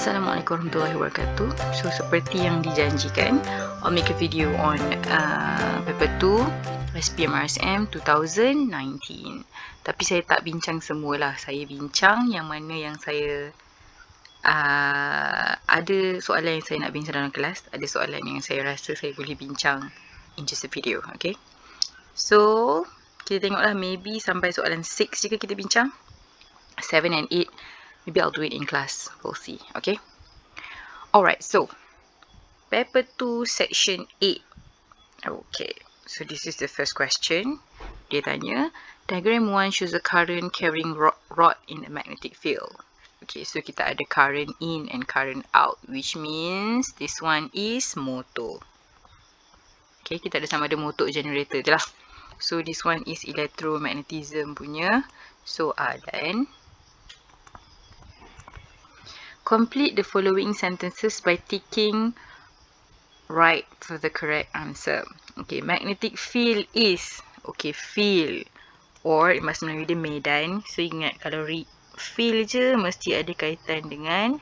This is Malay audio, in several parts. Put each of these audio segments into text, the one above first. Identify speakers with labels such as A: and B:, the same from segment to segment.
A: Assalamualaikum warahmatullahi wabarakatuh. So seperti yang dijanjikan, I'll make a video on paper 2 Spmrsm 2019. Tapi saya tak bincang semualah. Saya bincang yang mana yang saya ada soalan yang saya nak bincang dalam kelas, ada soalan yang saya rasa saya boleh bincang in just a video. Okay, so kita tengoklah, maybe sampai soalan 6 jika kita bincang. 7 and 8 maybe I'll do it in class. We'll see. Okay. Alright. So, paper 2, section 8. Okay. So, this is the first question. Dia tanya, diagram 1 shows a current carrying rod in a magnetic field. Okay. So, kita ada current in and current out, which means this one is motor. Okay. Kita ada sama ada motor generator je lah. So, this one is electromagnetism punya soalan. Complete the following sentences by ticking right for the correct answer. Okay, magnetic field is, okay, field, or bahasa Melayu dia medan. So ingat, kalau field je mesti ada kaitan dengan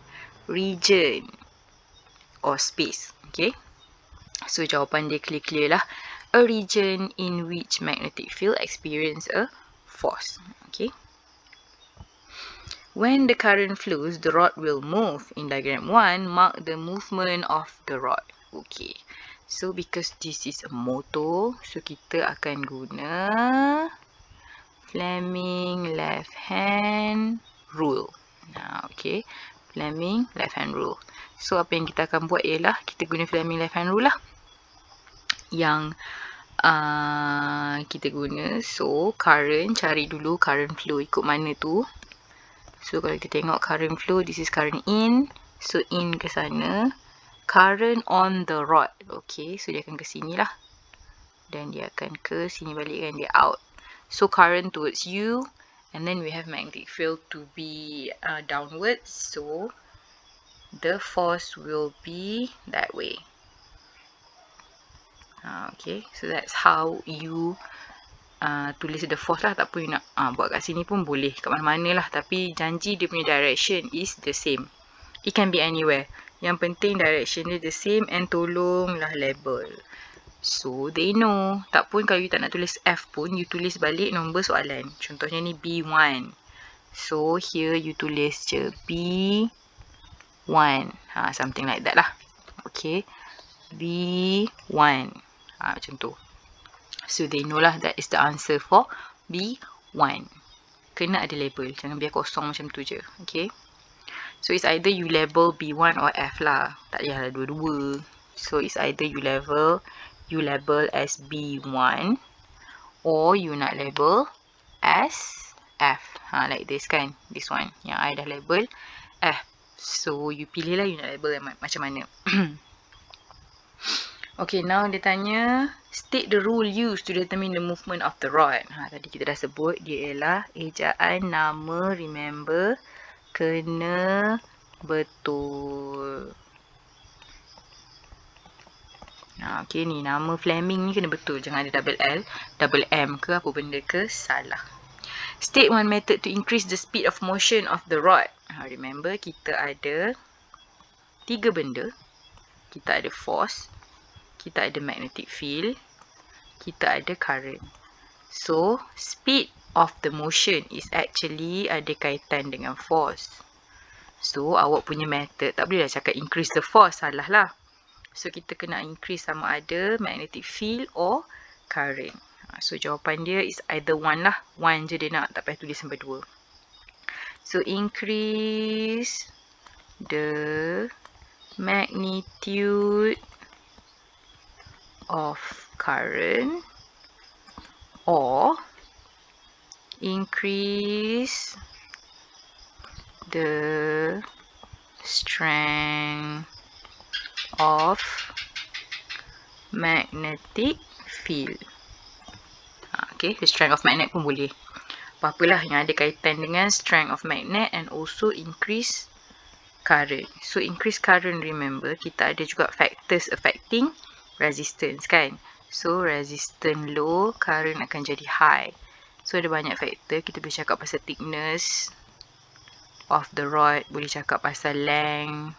A: region or space. Okay, so jawapan dia clear lah. A region in which magnetic field experience a force. Okay. When the current flows, the rod will move. In diagram 1, mark the movement of the rod. Okay. So, because this is a motor, so kita akan guna Fleming left hand rule. Nah, okay. Fleming left hand rule. So, apa yang kita akan buat ialah kita guna Fleming left hand rule lah. Yang kita guna. So, current, cari dulu current flow ikut mana tu. So, kalau kita tengok current flow, this is current in. So, in ke sana. Current on the rod. Okay, so dia akan ke sini lah. Dan dia akan ke sini balik kan, dia out. So, current towards you. And then we have magnetic field to be downwards. So, the force will be that way. Okay, so that's how you tulis the force lah. Tak apa you nak buat kat sini pun boleh, kat mana-mana lah. Tapi janji dia punya direction is the same. It can be anywhere. Yang penting direction dia the same, and tolonglah label. So they know. Tak pun kalau you tak nak tulis F pun, you tulis balik nombor soalan. Contohnya ni B1. So here you tulis je B1. Something like that lah. Okay. B1. Macam tu. So they know lah that is the answer for B1. Kena ada label. Jangan biar kosong macam tu je. Okay. So it's either you label B1 or F lah. Tak payahlah dua-dua. So it's either you label as B1 or you nak label as F. Like this kan. This one. Yang I dah label F. So you pilih lah you nak label macam mana. Okay, now dia tanya, state the rule used to determine the movement of the rod. Tadi kita dah sebut, dia ialah ejaan nama, remember, kena betul. Okay, ni nama Fleming ni kena betul. Jangan ada double L, double M ke apa benda ke, salah. State one method to increase the speed of motion of the rod. Remember, kita ada 3 benda. Kita ada force, kita ada magnetic field, kita ada current. So, speed of the motion is actually ada kaitan dengan force. So, awak punya method, tak boleh lah cakap increase the force, salah lah. So, kita kena increase sama ada magnetic field or current. So, jawapan dia is either one lah. One je dia nak, tak payah tulis sampai 2. So, increase the magnitude of current or increase the strength of magnetic field. Okay, the strength of magnet pun boleh. Apa-apalah yang ada kaitan dengan strength of magnet and also increase current. So, increase current, remember, kita ada juga factors affecting resistance kan. So, resistance low, current akan jadi high. So, ada banyak faktor. Kita boleh cakap pasal thickness. of the rod, boleh cakap pasal length,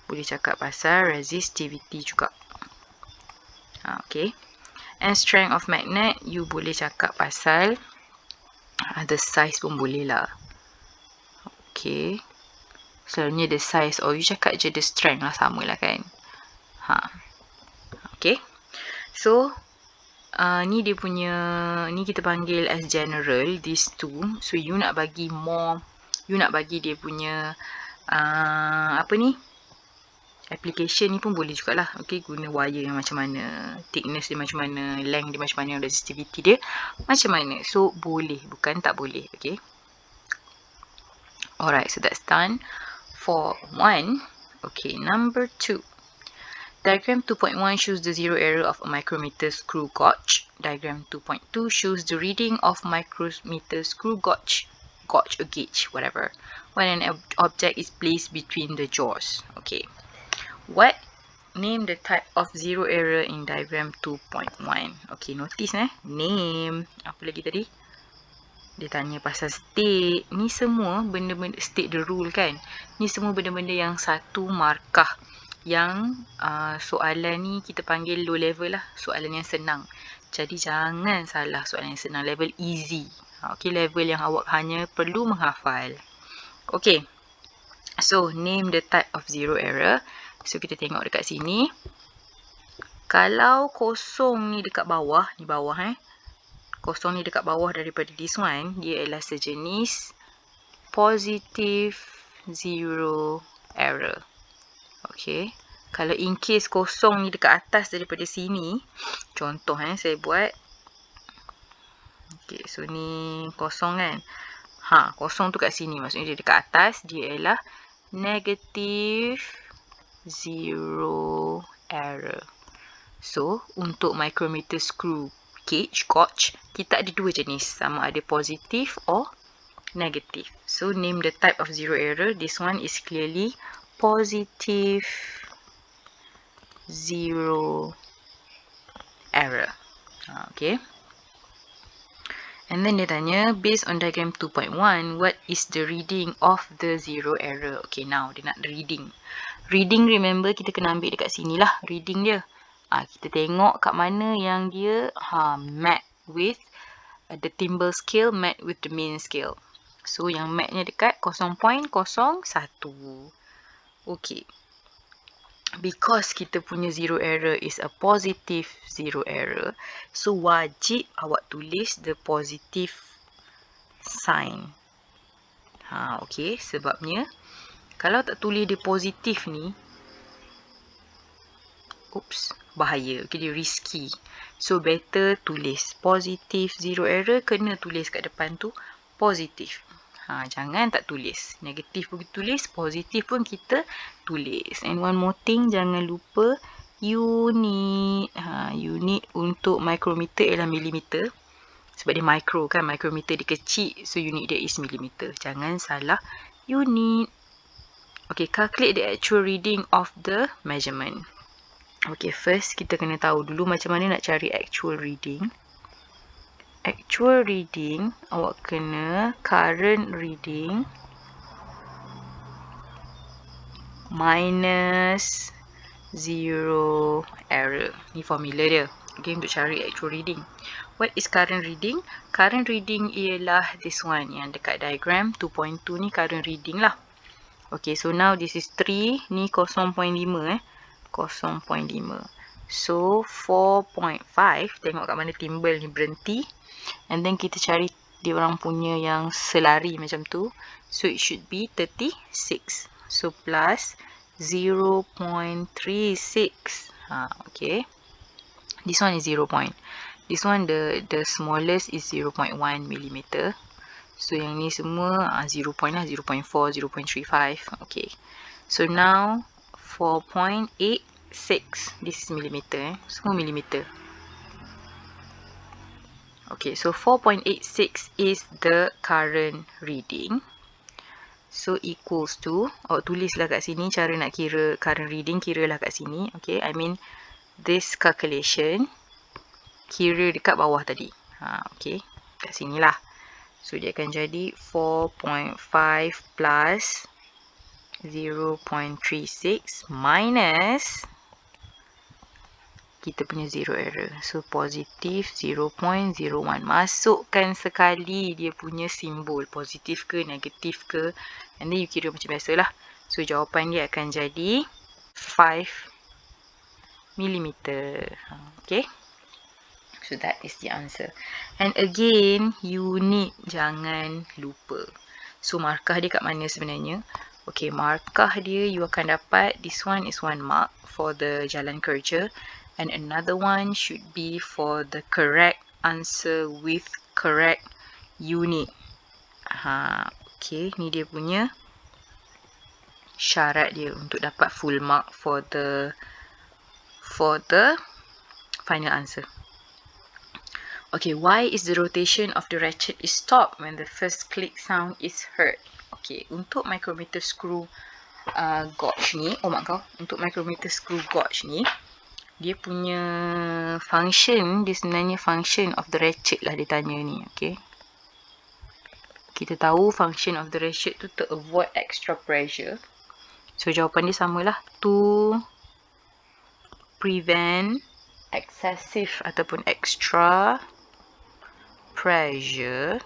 A: boleh cakap pasal resistivity juga. Okay. And strength of magnet, you boleh cakap pasal the size pun boleh lah. Okay. Selalunya the size, you cakap je the strength lah, sama lah kan. Okay. So, ni dia punya, ni kita panggil as general, these two. So, you nak bagi more, you nak bagi dia punya, apa ni, application ni pun boleh jugalah. Okay, guna wire yang macam mana, thickness dia macam mana, length dia macam mana, resistivity dia macam mana. So, boleh, bukan tak boleh. Okay. Alright, so that's done for 1. Okay, number 2. Diagram 2.1 shows the zero error of a micrometer screw gauge. Diagram 2.2 shows the reading of micrometer screw gauge or gauge, whatever, when an object is placed between the jaws. Okay. Name the type of zero error in diagram 2.1. Okay, notice name. Apa lagi tadi? Dia tanya pasal state. Ni semua benda-benda state the rule kan. Ni semua benda-benda yang satu markah. Yang soalan ni kita panggil low level lah. Soalan yang senang. Jadi jangan salah soalan yang senang. Level easy. Okay, level yang awak hanya perlu menghafal. Okay. So, name the type of zero error. So, kita tengok dekat sini. Kalau kosong ni dekat bawah. Ni bawah kosong ni dekat bawah daripada this one. Dia adalah sejenis positive zero error. Okay. Kalau in case kosong ni dekat atas daripada sini. Contoh saya buat. Okay. So, ni kosong kan. Kosong tu kat sini. Maksudnya dia dekat atas. Dia adalah negative zero error. So, untuk micrometer screw gauge, kita ada dua jenis. Sama ada positif or negative. So, name the type of zero error. This one is clearly positive zero error. Okay. And then dia tanya, based on diagram 2.1, what is the reading of the zero error? Okay, now dia nak reading. Reading, remember, kita kena ambil dekat sini lah reading dia. Kita tengok kat mana yang dia mat with the timbal scale, mat with the main scale. So, yang matnya dekat 0.01. Okay. Because kita punya zero error is a positive zero error, so wajib awak tulis the positive sign. Okay, sebabnya kalau tak tulis dia positif ni, bahaya. Okay, dia risky. So, better tulis positive zero error, kena tulis kat depan tu positif. Jangan tak tulis. Negatif pun kita tulis, positif pun kita tulis. And one more thing, jangan lupa unit. Unit untuk micrometer ialah millimeter. Sebab dia micro kan, micrometer dia kecil. So, unit dia is millimeter. Jangan salah unit. Okay, calculate the actual reading of the measurement. Okay, first kita kena tahu dulu macam mana nak cari actual reading. Actual reading, awak kena current reading minus zero error. Ni formula dia. Okay, untuk cari actual reading. What is current reading? Current reading ialah this one. Yang dekat diagram 2.2 ni current reading lah. Okay, so now this is 3. Ni 0.5 0.5. So, 4.5. Tengok kat mana timbal ni berhenti. And then kita cari dia orang punya yang selari macam tu. So, it should be 36. So, plus 0.36. Okay. This one is 0. This one, the smallest is 0.1 millimeter. So, yang ni semua 0 lah. 0.4, 0.35. Okay. So, now 4.86. This is millimeter. Semua millimeter. Okay, so 4.86 is the current reading. So, equals to, tulislah kat sini cara nak kira current reading, kiralah kat sini. Okay, I mean, this calculation, kira dekat bawah tadi. Okay, kat sini lah. So dia akan jadi 4.5 plus 0.36 minus kita punya zero error. So positif 0.01. Masukkan sekali dia punya simbol, positif ke negatif ke, and then you kira macam biasalah. So jawapan dia akan jadi 5 mm. Okay. So that is the answer. And again, unit jangan lupa. So markah dia kat mana sebenarnya? Okay, markah dia you akan dapat, this one is 1 mark for the jalan kerja, and another one should be for the correct answer with correct unit. Okay, ni dia punya syarat dia untuk dapat full mark for the final answer. Okay, why is the rotation of the ratchet is stopped when the first click sound is heard? Okay, untuk micrometer screw gauge ni, untuk micrometer screw gauge ni, dia punya function, dia sebenarnya function of the ratchet lah dia tanya ni, okay. Kita tahu function of the ratchet tu to avoid extra pressure. So jawapan dia samalah, to prevent excessive ataupun extra pressure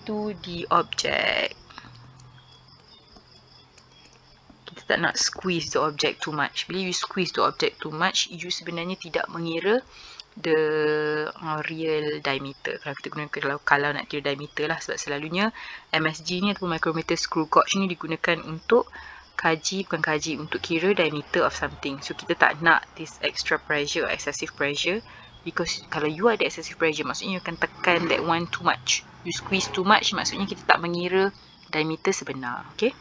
A: to the object. Kita tak nak squeeze the object too much. Bila you squeeze the object too much, you sebenarnya tidak mengira the real diameter. Kalau kita gunakan, kalau nak kira diameter lah, sebab selalunya MSG ni ataupun micrometer screw gauge ni digunakan untuk bukan untuk kira diameter of something. So kita tak nak this extra pressure or excessive pressure, because kalau you ada excessive pressure, maksudnya you akan tekan that one too much. You squeeze too much, maksudnya kita tak mengira diameter sebenar. Okay.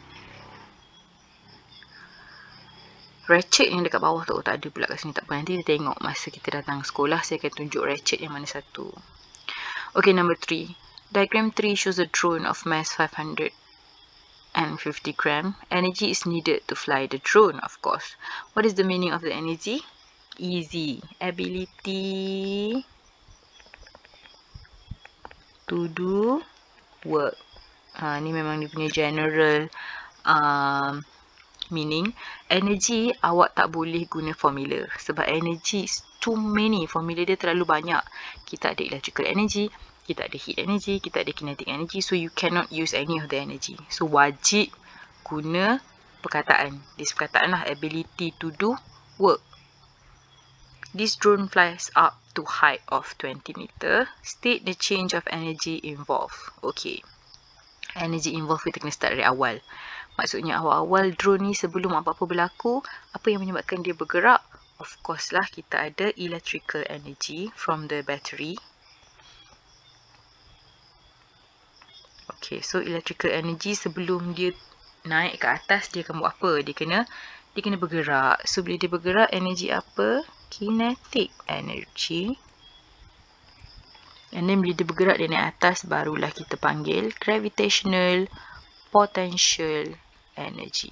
A: Ratchet yang dekat bawah tu tak ada pula kat sini, tak apa, nanti kita tengok masa kita datang sekolah, saya akan tunjuk ratchet yang mana satu. Okay, number 3. Diagram 3 shows a drone of mass 550 gram. Energy is needed to fly the drone, of course. What is the meaning of the energy? Easy. Ability to do work. Ni memang dia punya general meaning. Energy, awak tak boleh guna formula. Sebab energy is too many. Formula dia terlalu banyak. Kita ada electrical energy, kita ada heat energy, kita ada kinetic energy. So you cannot use any of the energy. So wajib guna perkataan. This perkataan lah, ability to do work. This drone flies up to height of 20 meter. State the change of energy involved. Okay. Energy involved kita kena start dari awal. Maksudnya awal-awal drone ni sebelum apa-apa berlaku, apa yang menyebabkan dia bergerak? Of course lah, kita ada electrical energy from the battery. Okay, so electrical energy sebelum dia naik ke atas, dia akan buat apa? Dia kena bergerak. So bila dia bergerak, energy apa? Kinetic energy. And then bila dia bergerak, dia naik atas, barulah kita panggil gravitational potential energy.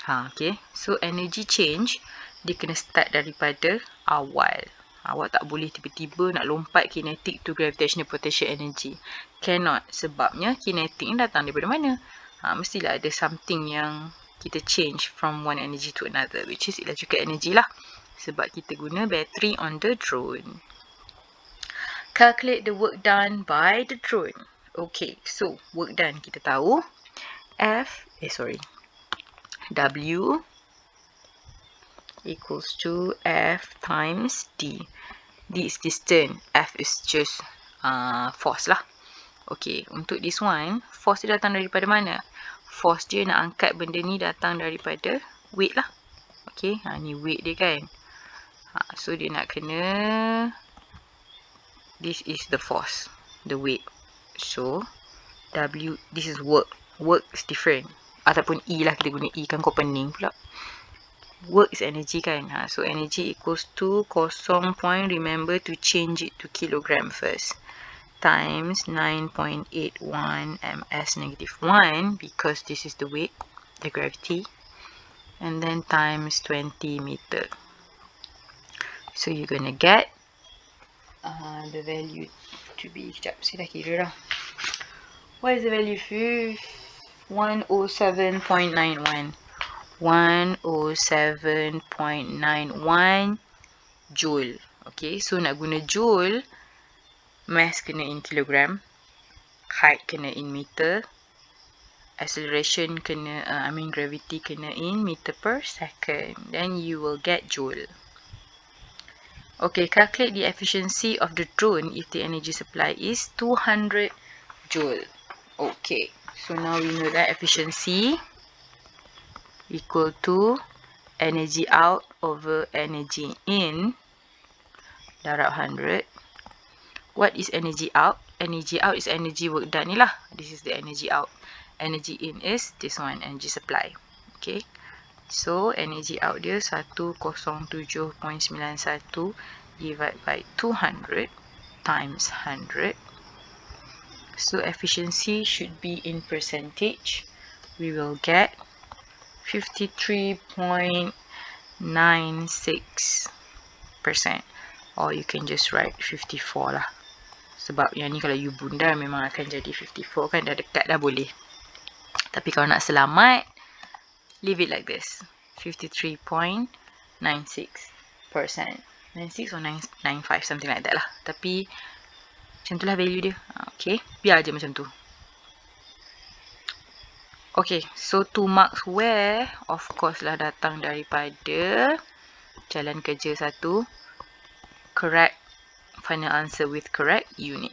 A: Okay. So energy change, dia kena start daripada awal. Awak tak boleh tiba-tiba nak lompat kinetic to gravitational potential energy. Cannot. Sebabnya kinetic ni datang daripada mana? Mestilah ada something yang kita change from one energy to another, which is electrical energy lah. Sebab kita guna battery on the drone. Calculate the work done by the drone. Okay, so work done kita tahu W equals to F times D. D is distance, F is just force lah. Okay, untuk this one, force dia datang daripada mana? Force dia nak angkat benda ni datang daripada weight lah. Okay, ni weight dia kan. So dia nak kena, this is the force, the weight. So W, this is work. Work is different. Ataupun E lah, kita guna E kan, kau pening pula. Work is energy kan. So energy equals to 0. Remember to change it to kilogram first. Times 9.81 ms negative 1, because this is the weight, the gravity. And then times 20 meter. So you're gonna get the value to be, sekejap, saya dah kira dah. What is the value? 107.91. 107.91 Joule. Okay, so nak guna Joule, mass kena in kilogram, height kena in meter, acceleration kena, gravity kena in meter per second. Then you will get Joule. Okay, calculate the efficiency of the drone if the energy supply is 200 Joule. Okay, so now we know that efficiency equal to energy out over energy in darab 100. What is energy out? Energy out is energy work done ni lah. This is the energy out. Energy in is this one, energy supply. Okay. So, energy out dia 107.91 divided by 200 times 100. So, efficiency should be in percentage. We will get 53.96%. Or you can just write 54 lah. Sebab yang ni kalau you bundar memang akan jadi 54 kan, dah dekat dah boleh. Tapi kalau nak selamat, leave it like this. 53.96%. 96 or 995, something like that lah. Tapi macam tu lah value dia. Okay, biar je macam tu. Okay, so 2 marks where, of course lah datang daripada jalan kerja 1. Correct. Final answer with correct unit.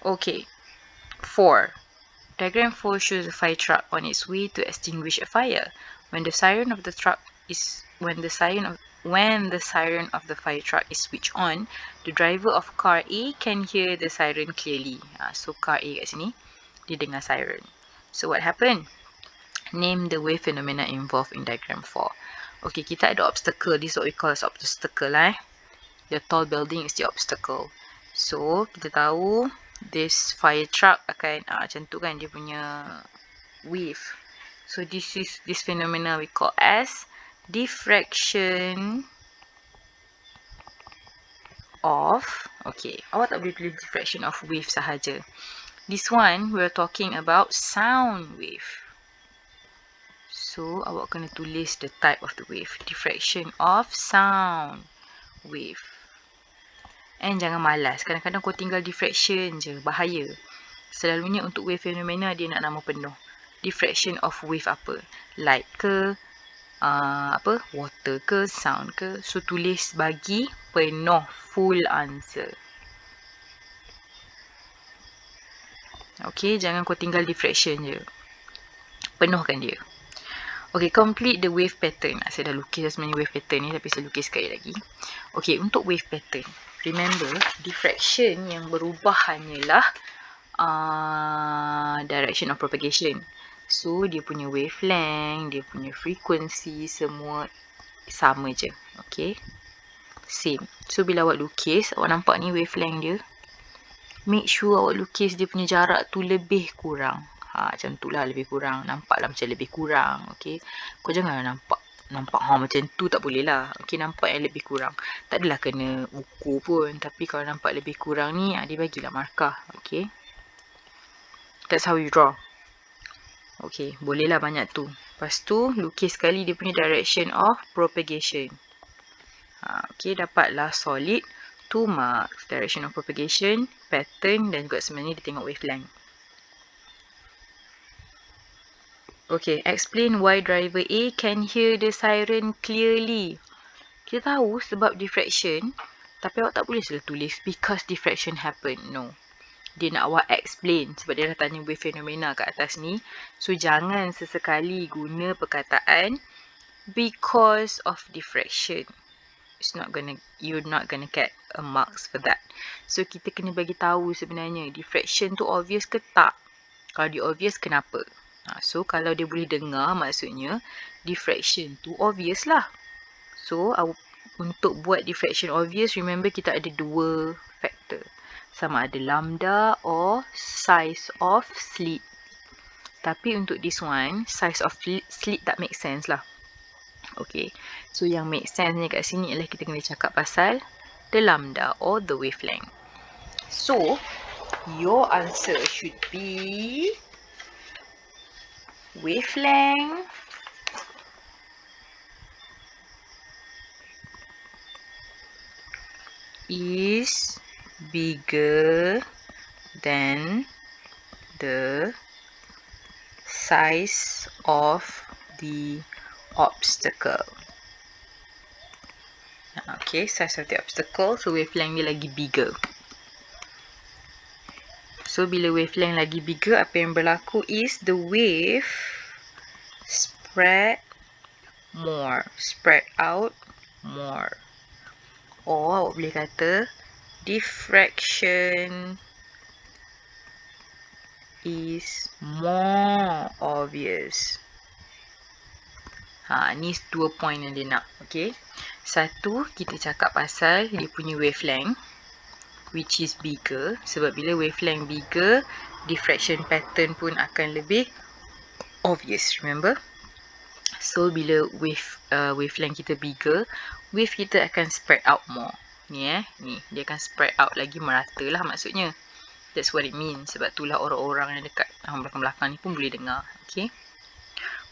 A: Okay. 4. Diagram 4 shows a fire truck on its way to extinguish a fire. When the siren of the truck is when the siren of the fire truck is switched on, the driver of car A can hear the siren clearly. So car A kat sini dia dengar siren. So what happened? Name the wave phenomena involved in diagram 4. Okay, kita ada obstacle. This is what we call as obstacle lah. The tall building is the obstacle. So, kita tahu this fire truck akan macam tu kan dia punya wave. So, this phenomena we call as diffraction of, okay, awak tak boleh tulis diffraction of wave sahaja. This one, we're talking about sound wave. So, awak kena tulis the type of the wave. Diffraction of sound wave. And jangan malas. Kadang-kadang kau tinggal diffraction je. Bahaya. Selalunya untuk wave fenomena dia nak nama penuh. Diffraction of wave apa? Light ke? Water ke? Sound ke? So, tulis bagi penuh. Full answer. Okay, jangan kau tinggal diffraction je. Penuhkan dia. Okay, complete the wave pattern. Saya dah lukis sebenarnya wave pattern ni, tapi saya lukis sekali lagi. Okay, untuk wave pattern. Remember, diffraction yang berubah hanyalah direction of propagation. So, dia punya wavelength, dia punya frequency, semua sama je. Okay. Same. So, bila awak lukis, awak nampak ni wavelength dia. Make sure awak lukis dia punya jarak tu lebih kurang. Macam tu lah, lebih kurang. Nampaklah macam lebih kurang. Okay. Kau jangan nampak macam tu tak boleh lah. Okay, nampak yang lebih kurang. Tak adalah kena ukur pun. Tapi kalau nampak lebih kurang ni, dia bagilah markah. Okay. That's how you draw. Okay, bolehlah banyak tu. Lepas tu, lukis sekali dia punya direction of propagation. Okay, dapatlah solid 2 marks. Direction of propagation, pattern dan juga sebenarnya dia tengok wavelength. Okay, explain why driver A can hear the siren clearly. Kita tahu sebab diffraction, tapi awak tak boleh selalu tulis because diffraction happen. No. Dia nak awak explain sebab dia dah tanya wave phenomena kat atas ni. So, jangan sesekali guna perkataan because of diffraction. You're not gonna get a marks for that. So, kita kena bagi tahu sebenarnya diffraction tu obvious ke tak. Kalau dia obvious, kenapa? So, kalau dia boleh dengar, maksudnya diffraction tu obvious lah. So, untuk buat diffraction obvious, remember kita ada 2 factor. Sama ada lambda or size of slit. Tapi untuk this one, size of slit tak make sense lah. Okay, so yang make sense ni kat sini ialah kita kena cakap pasal the lambda or the wavelength. So, your answer should be wavelength is bigger than the size of the obstacle. Okay, size of the obstacle. So wavelength dia lagi bigger. So bila wavelength lagi bigger, apa yang berlaku is the wave spread out more. Or awak boleh kata diffraction is more obvious. Ni 2 point yang dia nak. Okay. Satu, kita cakap pasal dia punya wavelength, which is bigger. Sebab bila wavelength bigger, diffraction pattern pun akan lebih obvious. Remember? So, bila wavelength kita bigger, wave kita akan spread out more. Ni dia akan spread out lagi merata lah maksudnya. That's what it means. Sebab itulah orang-orang yang dekat belakang-belakang ni pun boleh dengar. Okay.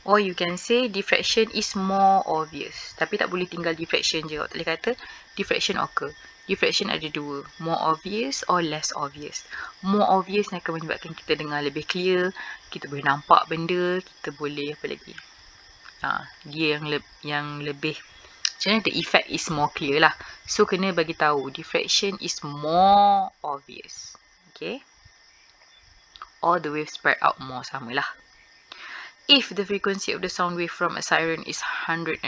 A: Or you can say diffraction is more obvious. Tapi tak boleh tinggal diffraction je. Awak boleh kata diffraction occur. Diffraction ada dua. More obvious or less obvious. More obvious akan menyebabkan kita dengar lebih clear. Kita boleh nampak benda. Kita boleh apa lagi. Dia yang lebih. Macam mana the effect is more clear lah. So kena bagi tahu diffraction is more obvious. Okay. Or the wave spread out more, samalah. If the frequency of the sound wave from a siren is 1,500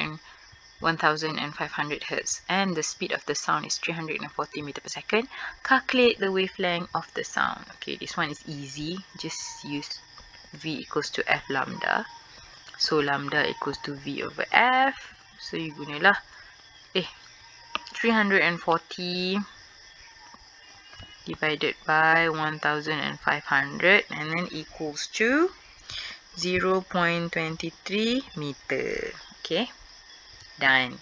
A: Hz and the speed of the sound is 340 meter per second, calculate the wavelength of the sound. Okay, this one is easy. Just use V equals to F lambda. So lambda equals to V over F. So you gunalah 340 divided by 1,500 and then equals to 0.23 meter. Okay. Done.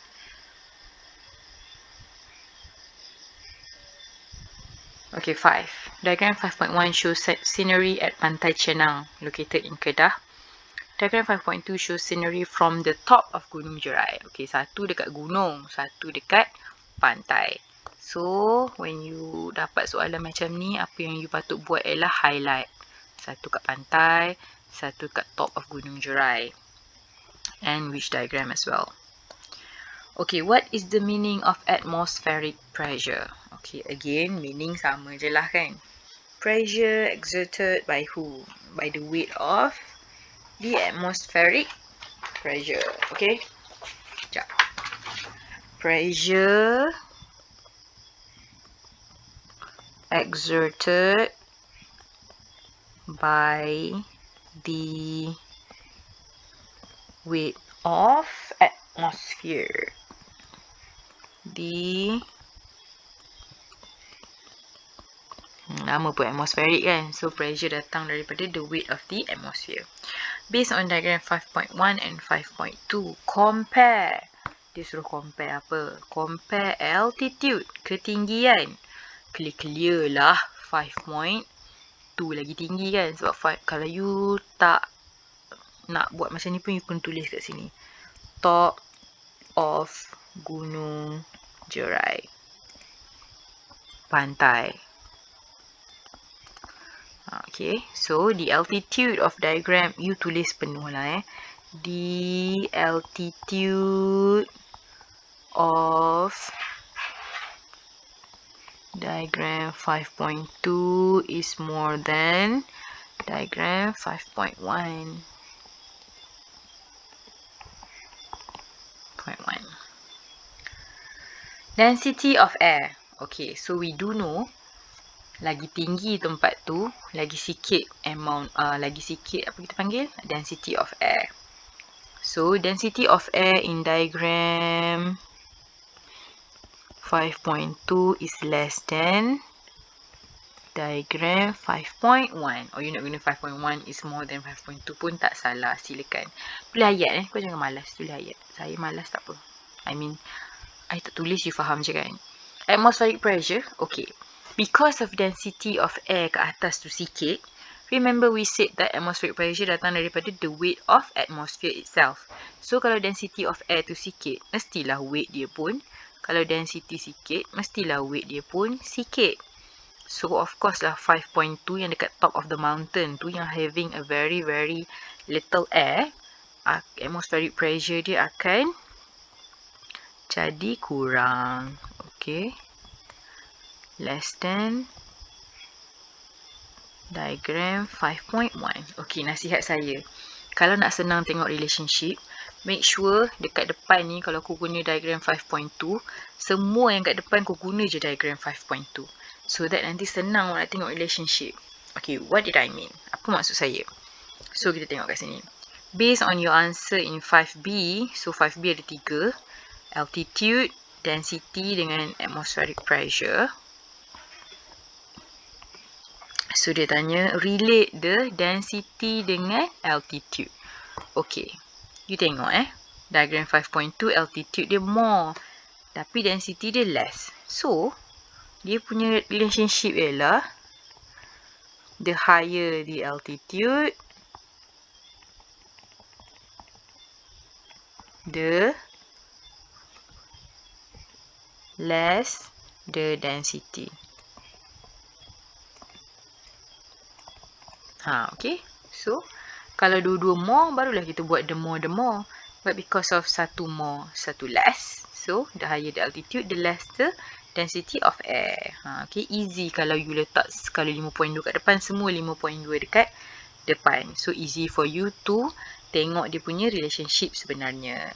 A: Okay, 5. Diagram 5.1 shows scenery at Pantai Chenang, located in Kedah. Diagram 5.2 shows scenery from the top of Gunung Jerai. Okay, satu dekat gunung, satu dekat pantai. So, when you dapat soalan macam ni, apa yang you patut buat ialah highlight. Satu kat pantai, satu kat top of Gunung Jerai. And which diagram as well. Okay, what is the meaning of atmospheric pressure? Okay, again, meaning sama je lah kan. Pressure exerted by who? By the weight of the atmospheric pressure. Okay, sekejap. Pressure exerted by the weight of atmosphere. Nama pun atmospheric kan. So pressure datang daripada the weight of the atmosphere. Based on diagram 5.1 and 5.2, compare. Dia suruh compare apa? Compare altitude, ketinggian. Clear lah 5.2 lagi tinggi kan. Sebab kalau you tak nak buat macam ni pun, you pun tulis kat sini. Top of Gunung Jerai. Pantai. Okay, so the altitude of diagram, you tulis penuh lah The altitude of diagram 5.2 is more than diagram 5.1. Density of air. Okay, so we do know lagi tinggi tempat tu, lagi sikit amount, lagi sikit apa kita panggil? Density of air. So, density of air in diagram 5.2 is less than diagram 5.1. Or you nak guna 5.1 is more than 5.2 pun tak salah. Silakan. Tulis ayat Kau jangan malas tulis ayat. Saya malas tak apa. I tak tulis, you faham je kan. Atmospheric pressure. Okay. Because of density of air ke atas tu sikit. Remember we said that atmospheric pressure datang daripada the weight of atmosphere itself. So kalau density of air tu sikit, mestilah weight dia pun. Kalau density sikit, mestilah weight dia pun sikit. So of course lah 5.2 yang dekat top of the mountain tu yang having a very very little air, atmospheric pressure dia akan jadi kurang. Okay. Less than diagram 5.1. Okay, nasihat saya. Kalau nak senang tengok relationship, make sure dekat depan ni kalau kau guna diagram 5.2, semua yang kat depan kau guna je diagram 5.2. So that nanti senang nak tengok relationship. Okay, what did I mean? Apa maksud saya? So, kita tengok kat sini. Based on your answer in 5B, so 5B ada 3. Altitude, density dengan atmospheric pressure. So, dia tanya, relate the density dengan altitude. Okay. You tengok Diagram 5.2, altitude dia more. Tapi density dia less. So, dia punya relationship ialah the higher the altitude, the less the density. Okay. So, kalau dua-dua more, barulah kita buat the more. But because of satu more, satu less. So, the higher the altitude, the less the density of air. Okay, easy kalau you letak skala 5.2 kat depan, semua 5.2 dekat depan. So, easy for you to tengok dia punya relationship sebenarnya.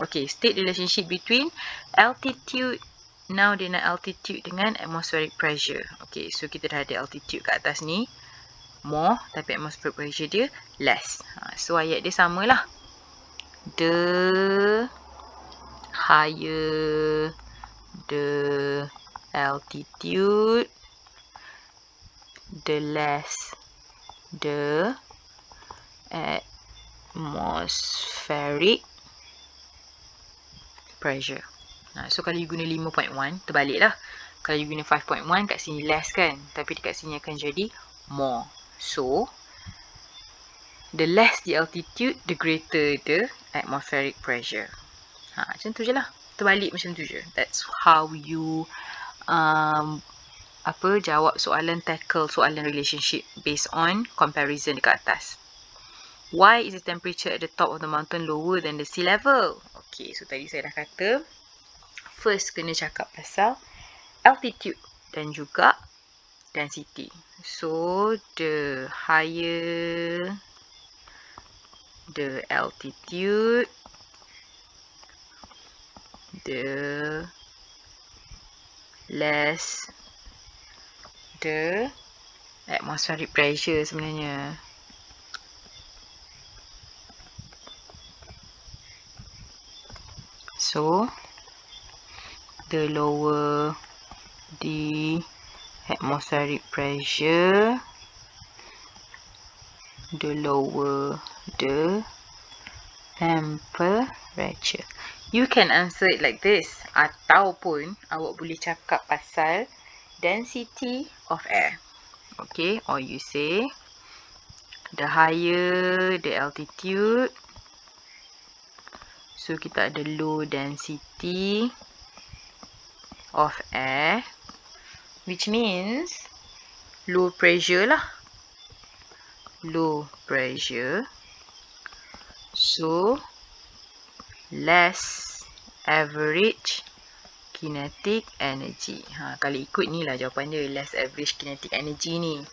A: Okay, state relationship between altitude. Now, dia nak altitude dengan atmospheric pressure. Okay, so kita dah ada altitude kat atas ni. More, tapi atmospheric pressure dia less. So, ayat dia samalah. The higher the altitude, the less the atmospheric pressure. So, kalau you guna 5.1, terbaliklah. Kalau you guna 5.1, kat sini less kan. Tapi dekat sini akan jadi more. So, the less the altitude, the greater the atmospheric pressure. Macam tu je lah. Terbalik macam tu je. That's how you jawab soalan, tackle soalan relationship based on comparison dekat atas. Why is the temperature at the top of the mountain lower than the sea level? Okay, so tadi saya dah kata first kena cakap pasal altitude dan juga density. So, the higher the altitude, the less the atmospheric pressure sebenarnya. So, the lower the atmospheric pressure, the lower the temperature. You can answer it like this. Ataupun awak boleh cakap pasal density of air. Okay, or you say the higher the altitude. So, kita ada low density of air. Which means low pressure lah. Low pressure. So, less average kinetic energy. Kalau ikut ni lah jawapan dia. Less average kinetic energy ni.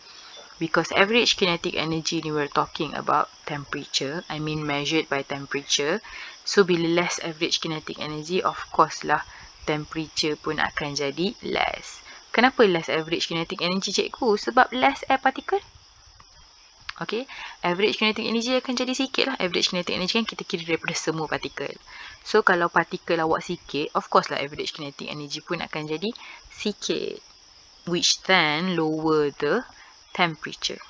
A: Because average kinetic energy ni we're talking about temperature. I mean measured by temperature. So, bila less average kinetic energy, of course lah temperature pun akan jadi less. Kenapa less average kinetic energy, cikgu? Sebab less air particle. Okay. Average kinetic energy akan jadi sikit lah. Average kinetic energy kan kita kira daripada semua partikel. So, kalau partikel awak sikit, of course lah average kinetic energy pun akan jadi sikit. which then lower the temperature.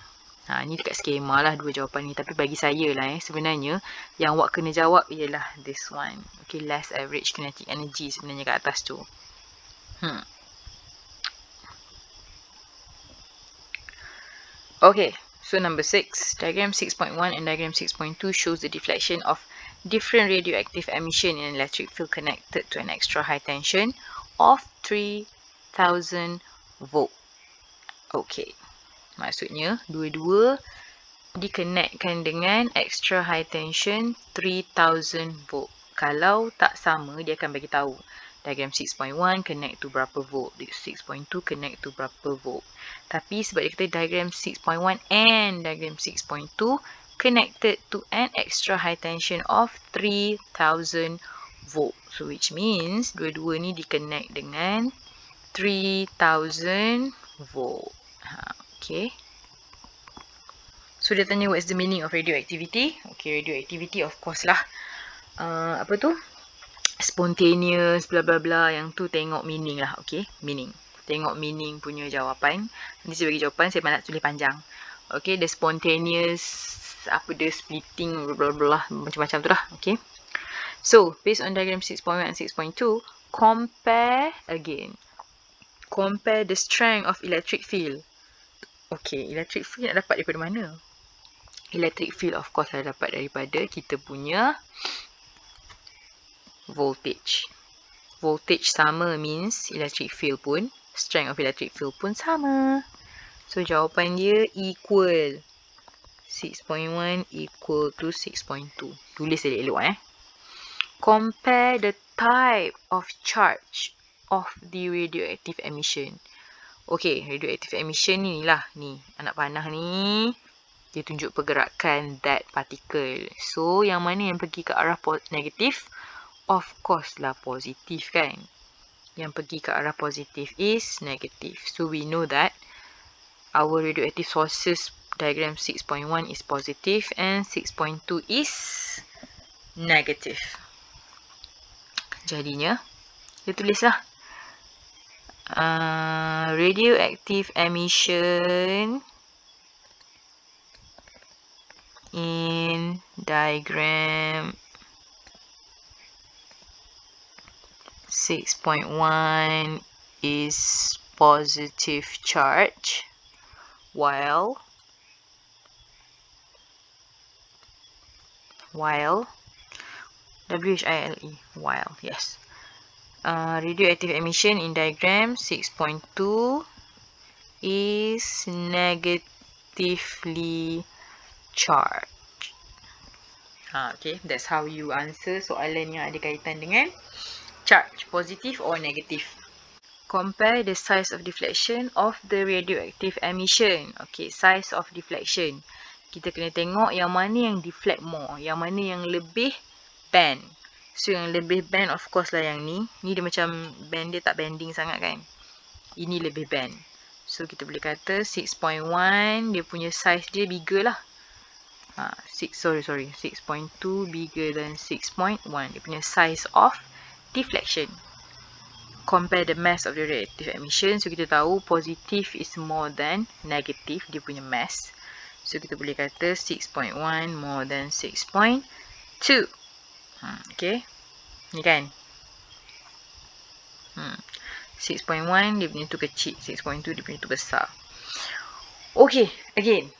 A: Ni dekat skema lah dua jawapan ni. Tapi bagi saya lah sebenarnya yang awak kena jawab ialah this one. Okay, less average kinetic energy sebenarnya kat atas tu. Okay, so number 6. Diagram 6.1 and diagram 6.2 shows the deflection of different radioactive emission in an electric field connected to an extra high tension of 3000 volt. Okay. Maksudnya, dua-dua dikonekkan dengan extra high tension 3000 volt. Kalau tak sama, dia akan bagi tahu. Diagram 6.1 connect to berapa volt. 6.2 connect to berapa volt. Tapi sebab dia kata diagram 6.1 and diagram 6.2 connected to an extra high tension of 3000 volt. So which means, dua-dua ni di-connect dengan 3000 volt. Okay. So dia tanya what's the meaning of radioactivity. Okay, radioactivity of course lah. Apa tu? Spontaneous, bla bla bla. Yang tu tengok meaning lah. Okay, meaning. Tengok meaning punya jawapan. Nanti saya bagi jawapan, saya nak tulis panjang. Okay, the spontaneous, apa dia, splitting, bla bla bla. Macam-macam tu lah. Okay. So, based on diagram 6.1 and 6.2, compare again. Compare the strength of electric field. Okay, electric field nak dapat daripada mana? Electric field of course lah dapat daripada kita punya voltage. Voltage sama means electric field pun, strength of electric field pun sama. So jawapan dia equal. 6.1 equal to 6.2. Tulis elok-elok Compare the type of charge of the radioactive emission. Okay, radioactive emission ni lah. Ni, anak panah ni. Dia tunjuk pergerakan that particle. So, yang mana yang pergi ke arah negatif? Of course lah positif kan. Yang pergi ke arah positif is negative. So, we know that our radioactive sources diagram 6.1 is positive and 6.2 is negative. Jadinya, dia tulislah. Radioactive emission in diagram 6.1 is positive charge, while W-H-I-L-E, while, yes. Radioactive emission in diagram 6.2 is negatively charged. Okay, that's how you answer soalan yang ada kaitan dengan charge, positive or negative. Compare the size of deflection of the radioactive emission. Okay, size of deflection. Kita kena tengok yang mana yang deflect more, yang mana yang lebih bend. So, yang lebih bend of course lah yang ni. Ni dia macam bend dia tak bending sangat kan. Ini lebih bend. So, kita boleh kata 6.1 dia punya size dia bigger lah. 6.2 bigger than 6.1. Dia punya size of deflection. Compare the mass of the radioactive emission. So, kita tahu positive is more than negative. Dia punya mass. So, kita boleh kata 6.1 more than 6.2. Okay. Ni kan. 6.1 dia punya tu kecil. 6.2 dia punya tu besar. Okay. Again.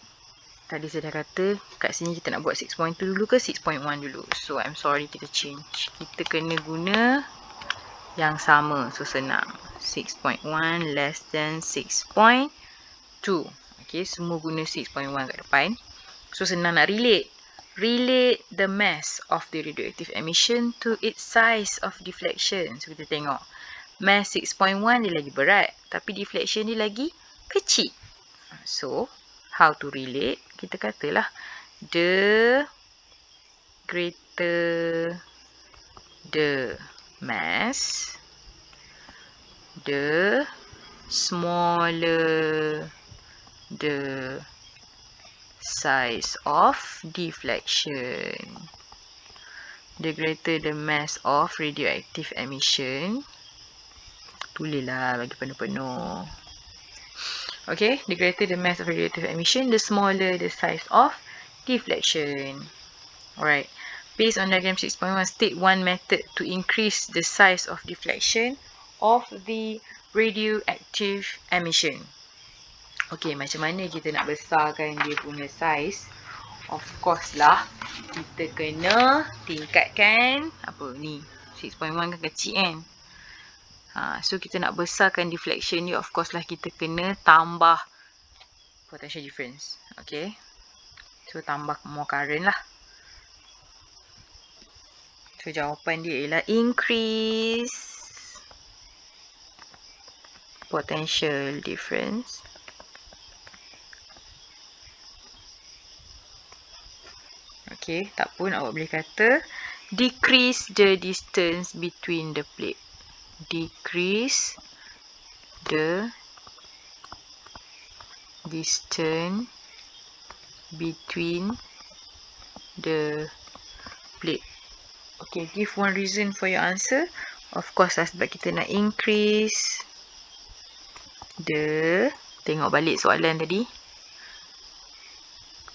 A: Tadi saya dah kata kat sini kita nak buat 6.2 dulu ke 6.1 dulu. So, I'm sorry kita change. Kita kena guna yang sama. So, senang. 6.1 less than 6.2. Okay. Semua guna 6.1 kat depan. So, senang nak relate. Relate the mass of the radioactive emission to its size of deflection. So, kita tengok. Mass 6.1 dia lagi berat. Tapi deflection dia lagi kecil. So, how to relate? Kita katalah, the greater the mass, the smaller the size of deflection. The greater the mass of radioactive emission. Tulislah bagi penuh-penuh. Okay, the greater the mass of radiative emission, the smaller the size of deflection. Alright, based on diagram 6.1, state 1 method to increase the size of deflection of the radioactive emission. Okay, macam mana kita nak besarkan dia punya size? Of course lah, kita kena tingkatkan apa ni? 6.1 kan kecil kan? So kita nak besarkan deflection ni, of course lah kita kena tambah potential difference. Okay, so tambah more current lah. So jawapan dia ialah increase potential difference okay, tak pun awak boleh kata decrease the distance between the plate. Decrease the distance between the plate. Okay, give one reason for your answer. Of course lah, sebab kita nak increase the, tengok balik soalan tadi,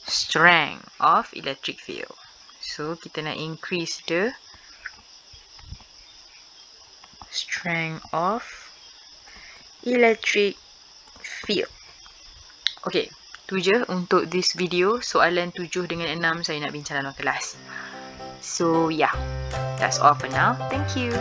A: strength of electric field. So kita nak increase the strength of electric field. Okay, tu je untuk this video. Soalan 7 dengan 6 saya nak bincang dalam kelas. So yeah, that's all for now. Thank you.